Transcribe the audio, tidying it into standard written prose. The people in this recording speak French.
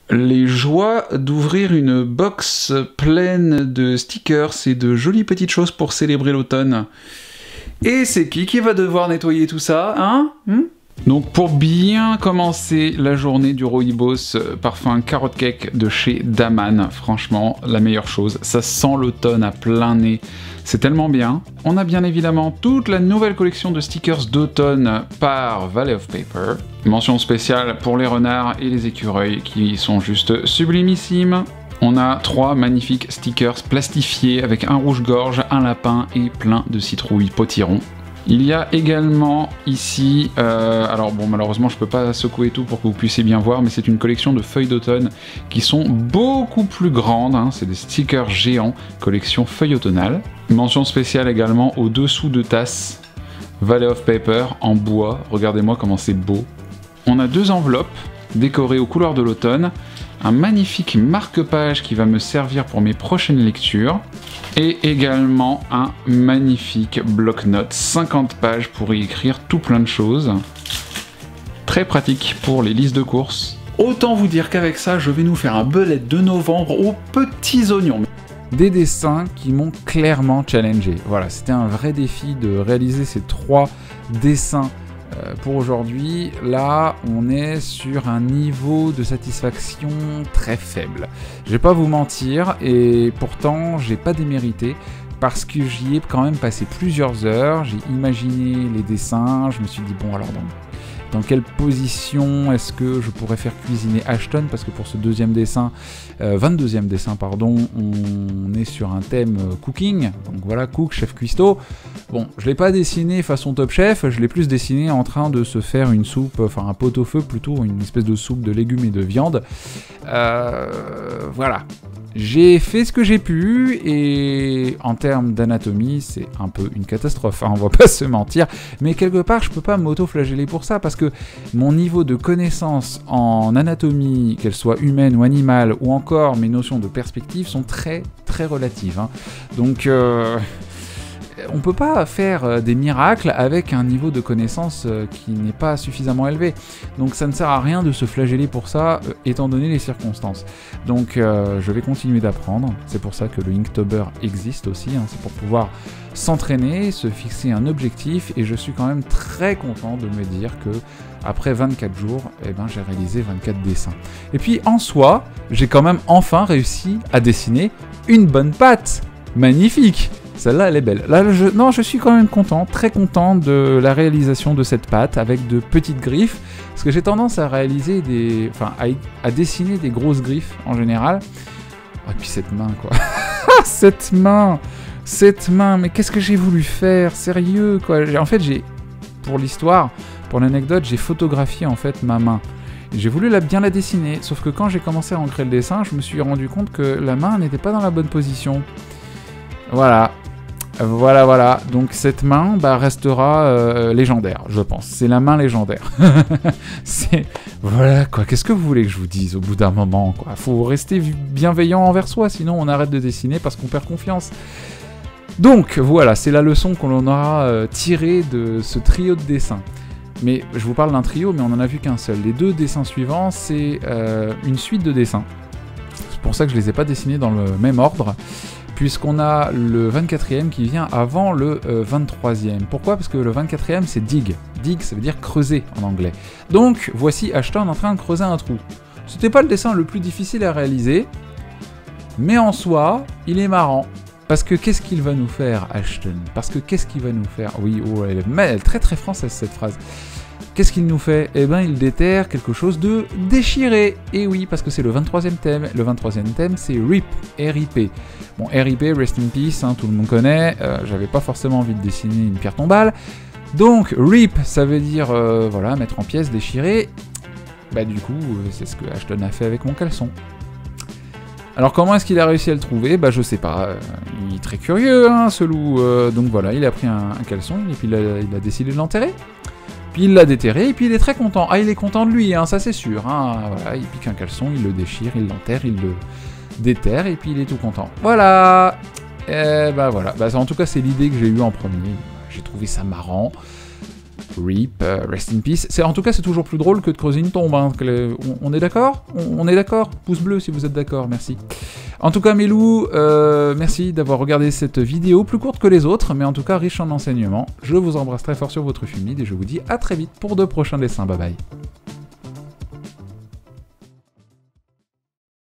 Les joies d'ouvrir une box pleine de stickers et de jolies petites choses pour célébrer l'automne. Et c'est qui va devoir nettoyer tout ça, hein? Donc pour bien commencer la journée du Rooibos parfum Carrot Cake de chez Daman, franchement la meilleure chose, ça sent l'automne à plein nez, c'est tellement bien. On a bien évidemment toute la nouvelle collection de stickers d'automne par Valley of Paper. Mention spéciale pour les renards et les écureuils qui sont juste sublimissimes. On a 3 magnifiques stickers plastifiés avec un rouge-gorge, un lapin et plein de citrouilles potirons. Il y a également ici, alors bon malheureusement je peux pas secouer tout pour que vous puissiez bien voir, mais c'est une collection de feuilles d'automne qui sont beaucoup plus grandes, hein, c'est des stickers géants, collection feuilles automnales. Mention spéciale également au dessous de tasses Valley of Paper en bois, regardez-moi comment c'est beau. On a 2 enveloppes décorées aux couleurs de l'automne, un magnifique marque-page qui va me servir pour mes prochaines lectures, et également un magnifique bloc-notes, 50 pages pour y écrire tout plein de choses. Très pratique pour les listes de courses. Autant vous dire qu'avec ça, je vais nous faire un bullet de novembre aux petits oignons. Des dessins qui m'ont clairement challengé. Voilà, c'était un vrai défi de réaliser ces 3 dessins pour aujourd'hui. Là, on est sur un niveau de satisfaction très faible. Je vais pas vous mentir, et pourtant, j'ai pas démérité, parce que j'y ai quand même passé plusieurs heures, j'ai imaginé les dessins, je me suis dit, bon alors dans quelle position est-ce que je pourrais faire cuisiner Ashton, parce que pour ce 22e dessin, pardon, on est sur un thème cooking, donc voilà, cook, chef cuistot. Bon, je l'ai pas dessiné façon Top Chef, je l'ai plus dessiné en train de se faire une soupe, enfin un pot-au-feu plutôt, une espèce de soupe de légumes et de viande. Voilà. J'ai fait ce que j'ai pu, et en termes d'anatomie, c'est un peu une catastrophe, hein, on va pas se mentir, mais quelque part, je peux pas m'auto-flageller pour ça, parce que mon niveau de connaissance en anatomie, qu'elle soit humaine ou animale, ou encore mes notions de perspective, sont très, très relatives, hein. Donc, on peut pas faire des miracles avec un niveau de connaissance qui n'est pas suffisamment élevé. Donc ça ne sert à rien de se flageller pour ça, étant donné les circonstances. Donc je vais continuer d'apprendre. C'est pour ça que le Inktober existe aussi, hein. C'est pour pouvoir s'entraîner, se fixer un objectif, et je suis quand même très content de me dire que après 24 jours, eh ben, j'ai réalisé 24 dessins. Et puis en soi, j'ai quand même enfin réussi à dessiner une bonne patte. Magnifique! Celle-là, elle est belle. Là, je suis quand même content, très content de la réalisation de cette patte avec de petites griffes, parce que j'ai tendance à réaliser à dessiner des grosses griffes en général. Et puis cette main, quoi. Cette main, mais qu'est-ce que j'ai voulu faire? Sérieux, quoi. En fait, pour l'histoire, pour l'anecdote, j'ai photographié en fait ma main. J'ai voulu bien la dessiner, sauf que quand j'ai commencé à ancrer le dessin, je me suis rendu compte que la main n'était pas dans la bonne position. Voilà. Donc cette main restera légendaire, je pense. C'est la main légendaire. Voilà, quoi. Qu'est-ce que vous voulez que je vous dise au bout d'un moment, quoi? Faut rester bienveillant envers soi, sinon on arrête de dessiner parce qu'on perd confiance. Donc voilà, c'est la leçon qu'on aura tirée de ce trio de dessins. Mais je vous parle d'un trio, mais on n'en a vu qu'un seul. Les 2 dessins suivants, c'est une suite de dessins. C'est pour ça que je les ai pas dessinés dans le même ordre, puisqu'on a le 24e qui vient avant le 23e. Pourquoi? Parce que le 24e, c'est dig. Dig, ça veut dire creuser en anglais. Donc, voici Ashton en train de creuser un trou. C'était pas le dessin le plus difficile à réaliser, mais en soi, il est marrant. Parce que qu'est-ce qu'il va nous faire, Ashton? Parce que qu'est-ce qu'il va nous faire? Oui, oh, elle est très très française cette phrase. Qu'est-ce qu'il nous fait? Eh ben, il déterre quelque chose de déchiré. Et oui, parce que c'est le 23e thème. Le 23e thème, c'est RIP, R-I-P. Bon, R.I.P., Rest in Peace, hein, tout le monde connaît. J'avais pas forcément envie de dessiner une pierre tombale. Donc, RIP, ça veut dire, voilà, mettre en pièces, déchirer. Bah, du coup, c'est ce que Ashton a fait avec mon caleçon. Alors, comment est-ce qu'il a réussi à le trouver? Bah, je sais pas. Il est très curieux, hein, ce loup. Donc, voilà, il a pris un caleçon, et puis il a décidé de l'enterrer. Puis il l'a déterré, et puis il est très content. Ah, il est content de lui, hein, ça c'est sûr. Hein. Voilà, il pique un caleçon, il le déchire, il l'enterre, il le déterre, et puis il est tout content. Voilà. Bah voilà. Bah, en tout cas, c'est l'idée que j'ai eue en premier. J'ai trouvé ça marrant. RIP, rest in peace. En tout cas, c'est toujours plus drôle que de creuser une tombe. Hein. On est d'accord? On est d'accord? Pouce bleu si vous êtes d'accord, merci. En tout cas, mes loups, merci d'avoir regardé cette vidéo, plus courte que les autres, mais en tout cas riche en enseignements. Je vous embrasse très fort sur votre fumide et je vous dis à très vite pour de prochains dessins. Bye bye.